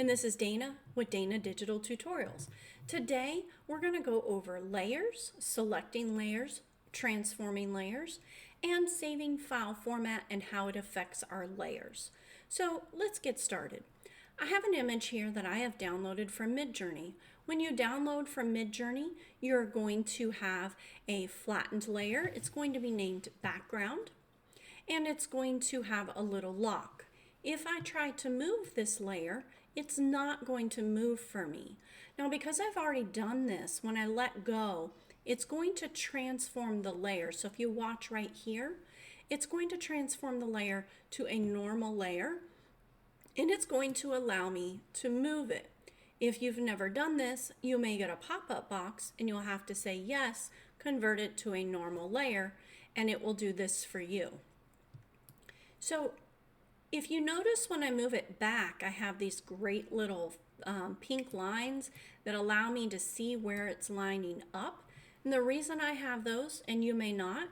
and this is Dana with Dana Digital Tutorials. Today we're going to go over layers, selecting layers, transforming layers, and saving file format and how it affects our layers. So let's get started. I have an image here that I have downloaded from Midjourney. When you download from Midjourney, you're going to have a flattened layer. It's going to be named background, and it's going to have a little lock. If I try to move this layer, it's not going to move for me. Now, because I've already done this, when I let go, it's going to transform the layer. So if you watch right here, it's going to transform the layer to a normal layer, and it's going to allow me to move it. If you've never done this, you may get a pop-up box and you'll have to say yes, convert it to a normal layer, and it will do this for you. So if you notice when I move it back, I have these great little pink lines that allow me to see where it's lining up. And the reason I have those, and you may not,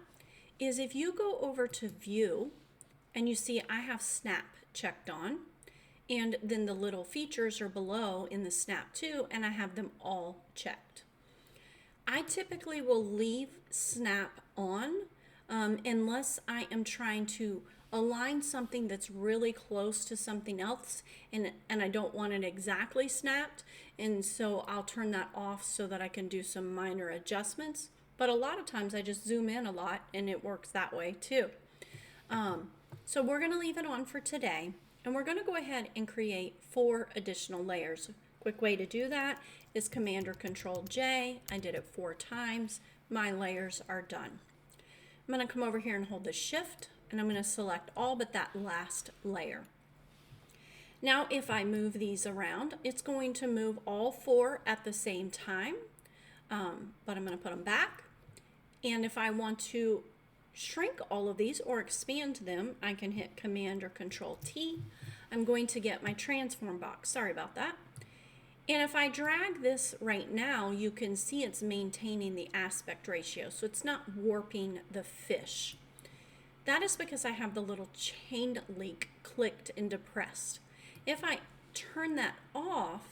is if you go over to View and you see I have Snap checked on, and then the little features are below in the Snap too, and I have them all checked. I typically will leave Snap on unless I am trying to align something that's really close to something else and I don't want it exactly snapped, and so I'll turn that off so that I can do some minor adjustments. But a lot of times I just zoom in a lot and it works that way too. So we're going to leave it on for today, and we're going to go ahead and create 4 additional layers. Quick way to do that is Command or Control J. I did it 4 times. My layers are done. I'm going to come over here and hold the Shift, and I'm going to select all but that last layer. Now if I move these around, it's going to move all 4 at the same time, but I'm going to put them back. And if I want to shrink all of these or expand them, I can hit Command or Control T. I'm going to get my transform box. Sorry about that. And if I drag this right now, you can see it's maintaining the aspect ratio, so it's not warping the fish. That is because I have the little chain link clicked and depressed. If I turn that off,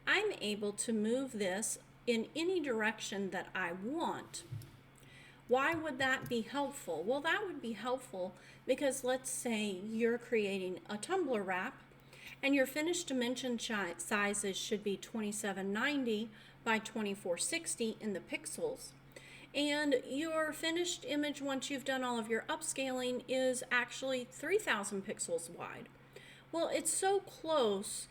I'm able to move this in any direction that I want. Why would that be helpful? Well, that would be helpful because let's say you're creating a tumbler wrap and your finished dimension sizes should be 2790 by 2460 in the pixels. And your finished image, once you've done all of your upscaling, is actually 3000 pixels wide. Well, it's so close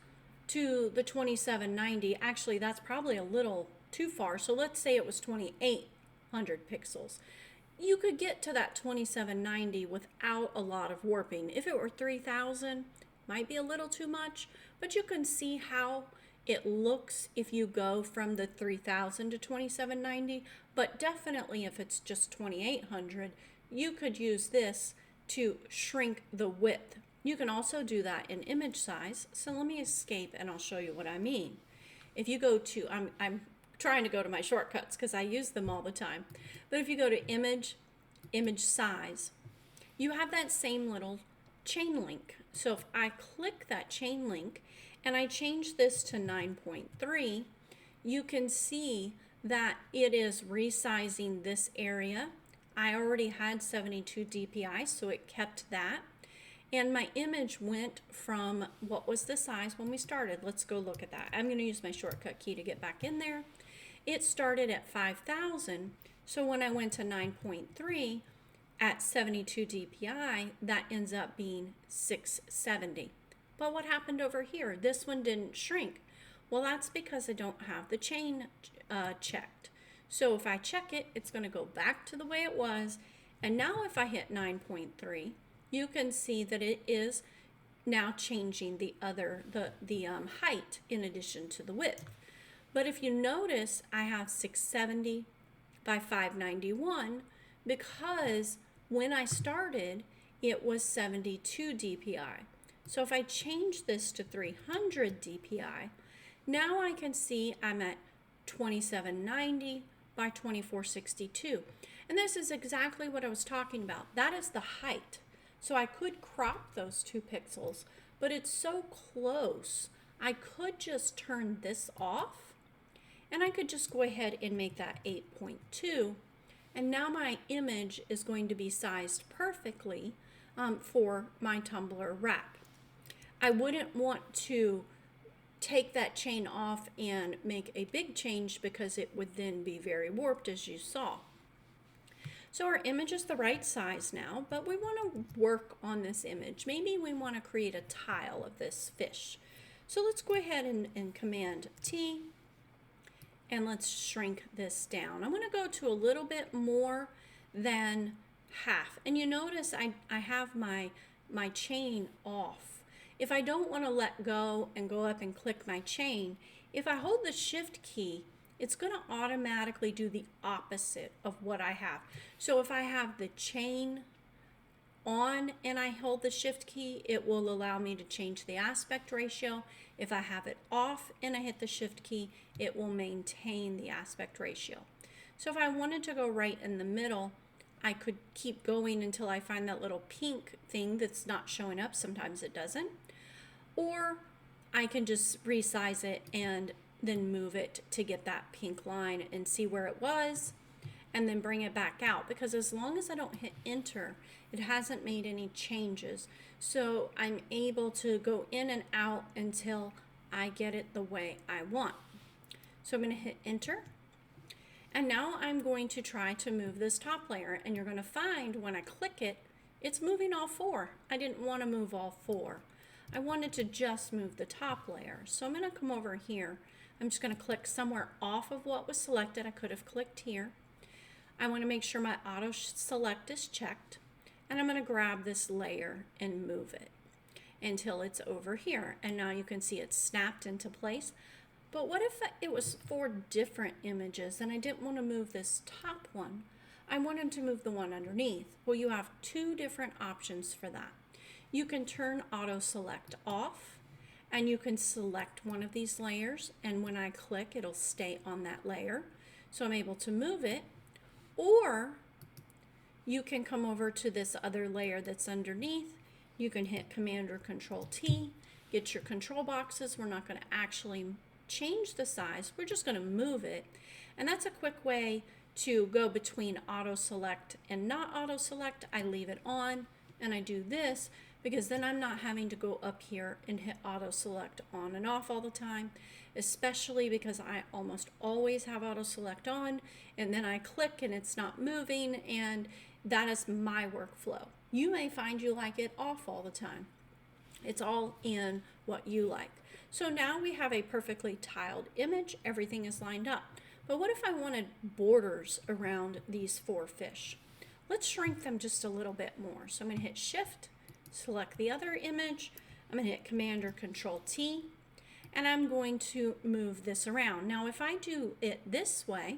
to the 2790. Actually, that's probably a little too far. So let's say it was 2800 pixels. You could get to that 2790 without a lot of warping. If it were 3000, might be a little too much, but you can see how it looks if you go from the 3000 to 2790, but definitely if it's just 2800, you could use this to shrink the width. You can also do that in image size. So let me escape and I'll show you what I mean. If you go to, I'm trying to go to my shortcuts because I use them all the time, but if you go to image size, you have that same little chain link. So if I click that chain link and I change this to 9.3, you can see that it is resizing this area. I already had 72 dpi, so it kept that. And my image went from, what was the size when we started? Let's go look at that. I'm going to use my shortcut key to get back in there. It started at 5000, so when I went to 9.3 at 72 dpi, that ends up being 670. But what happened over here? This one didn't shrink. Well, that's because I don't have the chain checked. So if I check it, it's going to go back to the way it was. And now if I hit 9.3, you can see that it is now changing the height in addition to the width. But if you notice, I have 670 by 591 because when I started, it was 72 dpi. So if I change this to 300 dpi, now I can see I'm at 2790 by 2462. And this is exactly what I was talking about. That is the height. So I could crop those 2 pixels, but it's so close. I could just turn this off, and I could just go ahead and make that 8.2. And now my image is going to be sized perfectly for my tumbler wrap. I wouldn't want to take that chain off and make a big change because it would then be very warped, as you saw. So our image is the right size now, but we want to work on this image. Maybe we want to create a tile of this fish. So let's go ahead and Command T, and let's shrink this down. I'm going to go to a little bit more than half. And you notice I have my chain off. If I don't want to let go and go up and click my chain, if I hold the Shift key, it's going to automatically do the opposite of what I have. So if I have the chain on and I hold the Shift key, it will allow me to change the aspect ratio. If I have it off and I hit the Shift key, it will maintain the aspect ratio. So if I wanted to go right in the middle, I could keep going until I find that little pink thing that's not showing up. Sometimes it doesn't. Or I can just resize it and then move it to get that pink line and see where it was, and then bring it back out, because as long as I don't hit enter, it hasn't made any changes. So I'm able to go in and out until I get it the way I want. So I'm going to hit enter, and now I'm going to try to move this top layer, and you're going to find when I click it, it's moving all four. I didn't want to move all four. I wanted to just move the top layer. So I'm going to come over here. I'm just going to click somewhere off of what was selected. I could have clicked here. I want to make sure my auto select is checked, and I'm going to grab this layer and move it until it's over here. And now you can see it's snapped into place. But what if it was 4 different images and I didn't want to move this top one? I wanted to move the one underneath. Well, you have 2 different options for that. You can turn auto select off, and you can select one of these layers, and when I click, it'll stay on that layer. So I'm able to move it. Or you can come over to this other layer that's underneath. You can hit Command or Control T, get your control boxes. We're not going to actually change the size. We're just going to move it. And that's a quick way to go between auto select and not auto select. I leave it on and I do this, because then I'm not having to go up here and hit auto select on and off all the time, especially because I almost always have auto select on, and then I click and it's not moving, and that is my workflow. You may find you like it off all the time. It's all in what you like. So now we have a perfectly tiled image. Everything is lined up. But what if I wanted borders around these 4 fish? Let's shrink them just a little bit more. So I'm going to hit Shift, select the other image. I'm going to hit Command or Control T, and I'm going to move this around. Now if I do it this way,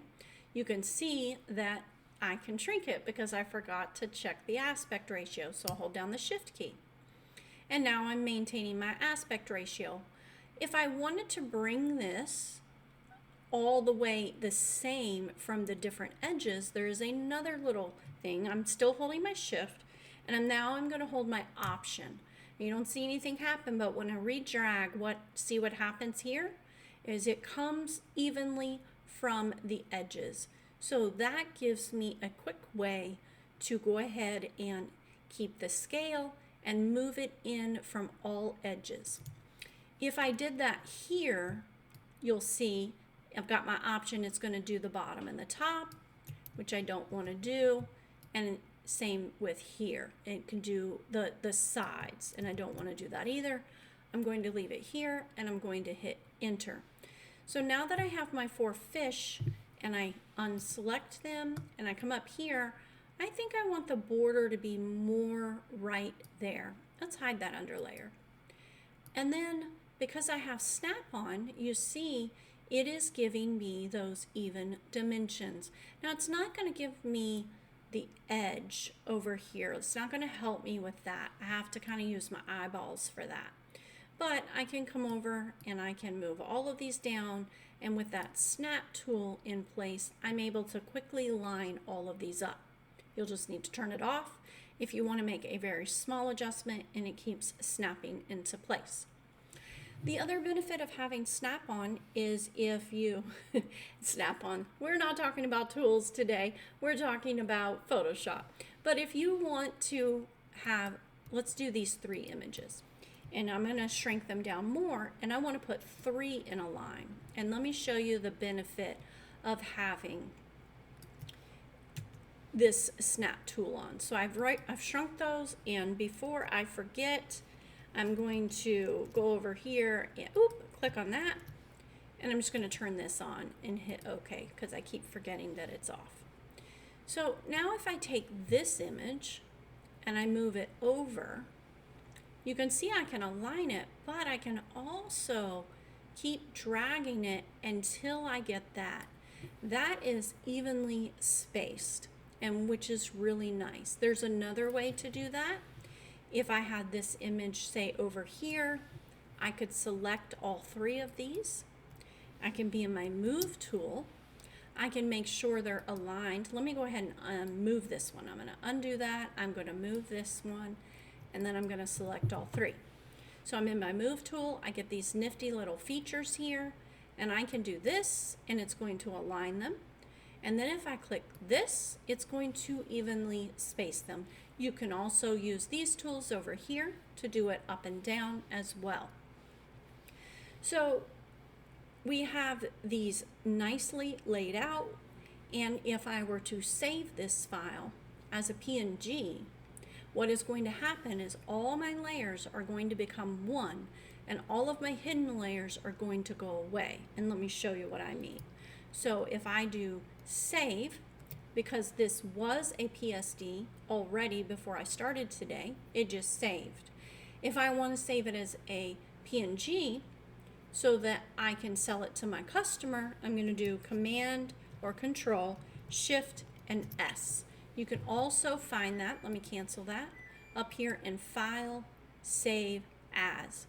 you can see that I can shrink it because I forgot to check the aspect ratio. So I'll hold down the Shift key. And now I'm maintaining my aspect ratio. If I wanted to bring this all the way the same from the different edges, there is another little thing. I'm still holding my Shift, and now I'm going to hold my Option. You don't see anything happen, but when I re-drag, see what happens here is it comes evenly from the edges. So that gives me a quick way to go ahead and keep the scale and move it in from all edges. If I did that here, you'll see I've got my Option. It's going to do the bottom and the top, which I don't want to do, and same with here. It can do the sides, and I don't want to do that either. I'm going to leave it here, and I'm going to hit enter. So now that I have my 4 fish and I unselect them and I come up here, I think I want the border to be more right there. Let's hide that under layer. And then because I have snap on, you see it is giving me those even dimensions. Now it's not going to give me the edge over here. It's not going to help me with that. I have to kind of use my eyeballs for that. But I can come over and I can move all of these down, and with that snap tool in place, I'm able to quickly line all of these up. You'll just need to turn it off if you want to make a very small adjustment and it keeps snapping into place. The other benefit of having Snap-on is if you, Snap-on, we're not talking about tools today, we're talking about Photoshop. But if you want to have, let's do these 3 images. And I'm going to shrink them down more, and I want to put 3 in a line. And let me show you the benefit of having this snap tool on. So I've shrunk those, and before I forget, I'm going to go over here and click on that, and I'm just going to turn this on and hit OK because I keep forgetting that it's off. So now if I take this image and I move it over, you can see I can align it, but I can also keep dragging it until I get that. That is evenly spaced, and which is really nice. There's another way to do that. If I had this image, say, over here, I could select all 3 of these. I can be in my Move tool. I can make sure they're aligned. Let me go ahead and move this one. I'm going to undo that. I'm going to move this one, and then I'm going to select all 3. So I'm in my Move tool. I get these nifty little features here, and I can do this, and it's going to align them. And then if I click this, it's going to evenly space them. You can also use these tools over here to do it up and down as well. So we have these nicely laid out, and if I were to save this file as a PNG, what is going to happen is all my layers are going to become one, and all of my hidden layers are going to go away. And let me show you what I mean. So if I do save, because this was a PSD already before I started today, it just saved. If I want to save it as a PNG so that I can sell it to my customer, I'm going to do Command or Control, Shift, and S. You can also find that, let me cancel that, up here in File, Save As.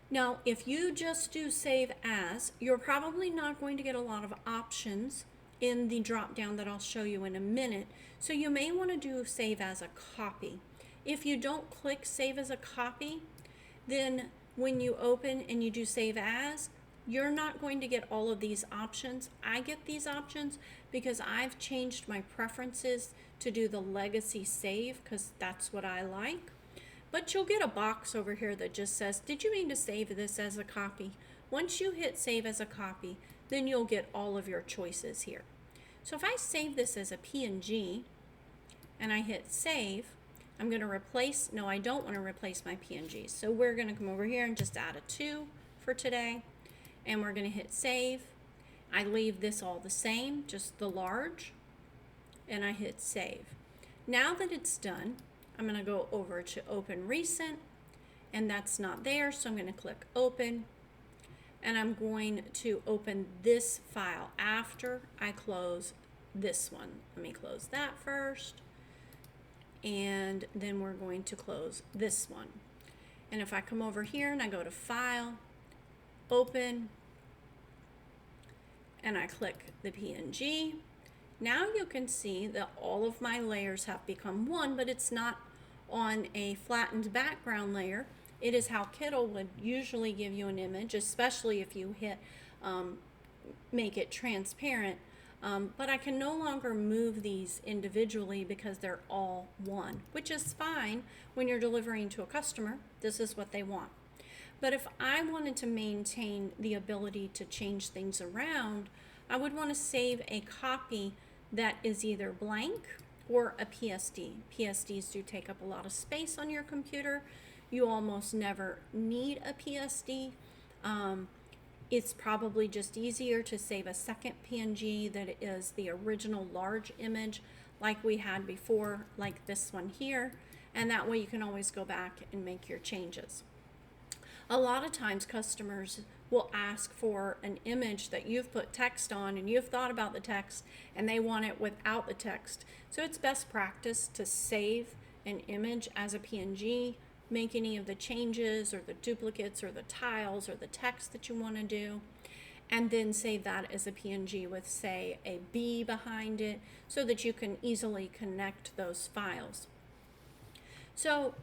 Now, if you just do Save As, you're probably not going to get a lot of options in the drop down that I'll show you in a minute. So you may want to do Save As a Copy. If you don't click Save as a Copy, then when you open and you do Save As, you're not going to get all of these options. I get these options because I've changed my preferences to do the legacy save because that's what I like. But you'll get a box over here that just says, did you mean to save this as a copy? Once you hit Save as a Copy, then you'll get all of your choices here. So if I save this as a PNG and I hit Save, I'm going to replace, no, I don't want to replace my PNGs. So we're going to come over here and just add a 2 for today, and we're going to hit Save. I leave this all the same, just the large, and I hit Save. Now that it's done, I'm going to go over to Open Recent, and that's not there, so I'm going to click Open, and I'm going to open this file after I close this one. Let me close that first, and then we're going to close this one. And if I come over here and I go to File, Open, and I click the PNG, now you can see that all of my layers have become one, but it's not on a flattened background layer. It is how Kittle would usually give you an image, especially if you hit make it transparent. But I can no longer move these individually because they're all one, which is fine when you're delivering to a customer. This is what they want. But if I wanted to maintain the ability to change things around, I would want to save a copy that is either blank or a PSD. PSDs do take up a lot of space on your computer. You almost never need a PSD. It's probably just easier to save a second PNG that is the original large image like we had before, like this one here, and that way you can always go back and make your changes. A lot of times customers will ask for an image that you've put text on and you've thought about the text and they want it without the text. So it's best practice to save an image as a PNG, make any of the changes or the duplicates or the tiles or the text that you want to do, and then save that as a PNG with, say, a B behind it so that you can easily connect those files. So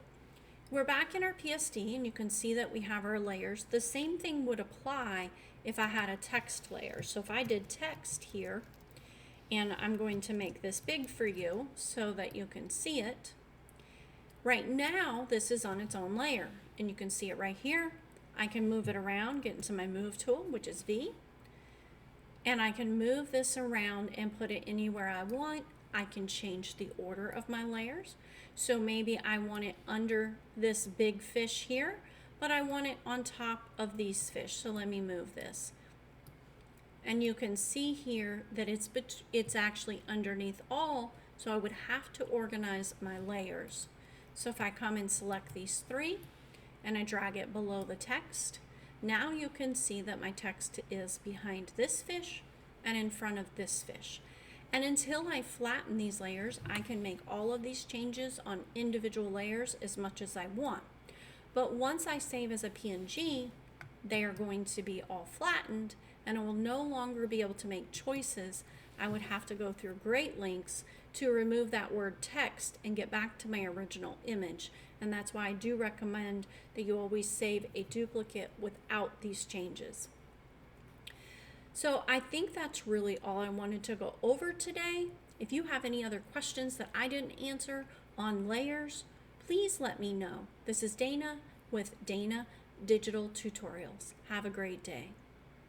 We're back in our PSD and you can see that we have our layers. The same thing would apply if I had a text layer. So if I did text here, and I'm going to make this big for you so that you can see it. Right now, this is on its own layer, and you can see it right here. I can move it around, get into my move tool, which is V, and I can move this around and put it anywhere I want. I can change the order of my layers. So maybe I want it under this big fish here, but I want it on top of these fish. So let me move this. And you can see here that it's actually underneath all, so I would have to organize my layers. So if I come and select these three and I drag it below the text, now you can see that my text is behind this fish and in front of this fish. And until I flatten these layers, I can make all of these changes on individual layers as much as I want. But once I save as a PNG, they are going to be all flattened, and I will no longer be able to make choices. I would have to go through great lengths to remove that word text and get back to my original image. And that's why I do recommend that you always save a duplicate without these changes. So I think that's really all I wanted to go over today. If you have any other questions that I didn't answer on layers, please let me know. This is Dana with Dana Digital Tutorials. Have a great day.